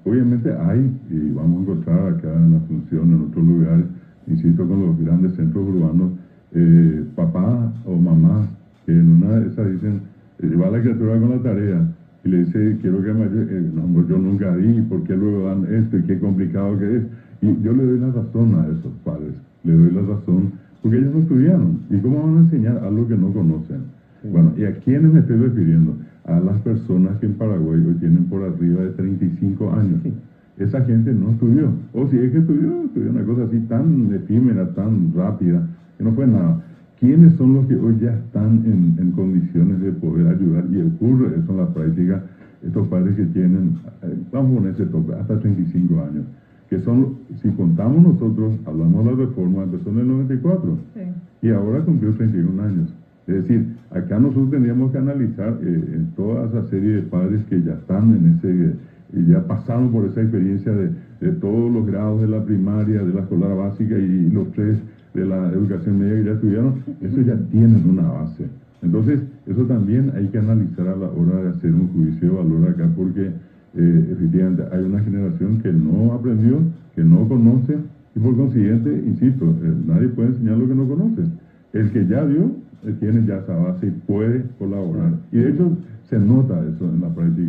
Obviamente hay, y vamos a encontrar acá en Asunción, en otros lugares, insisto, con los grandes centros urbanos, papá o mamá, que en una de esas dicen, va a la criatura con la tarea, y le dice, quiero que me ayude, no, yo nunca di, ¿por qué luego dan esto? Y qué complicado que es. Y yo le doy la razón a esos padres, le doy la razón, porque ellos no estudiaron. ¿Y cómo van a enseñar algo que no conocen? Sí. Bueno, ¿y a quiénes me estoy refiriendo? A las personas que en Paraguay hoy tienen por arriba de 35 años. Sí. Esa gente no estudió. O si es que estudió una cosa así tan efímera, tan rápida, que no fue nada. ¿Quiénes son los que hoy ya están en condiciones de poder ayudar? Y ocurre eso en la práctica, estos padres que tienen, vamos a poner ese tope, hasta 35 años, que son, si contamos nosotros, hablamos de la reforma, empezó en el 94, sí. Y ahora cumplió 31 años. Es decir, acá nosotros tendríamos que analizar en toda esa serie de padres que ya están en ese, ya pasaron por esa experiencia de todos los grados de la primaria, de la escolar básica y los 3 de la educación media que ya estudiaron, eso ya tienen una base. Entonces, eso también hay que analizar a la hora de hacer un juicio de valor acá, porque efectivamente hay una generación que no aprendió, que no conoce, y por consiguiente, insisto, nadie puede enseñar lo que no conoce. El que ya dio, tiene ya esa base y puede colaborar. Y de hecho, se nota eso en la práctica.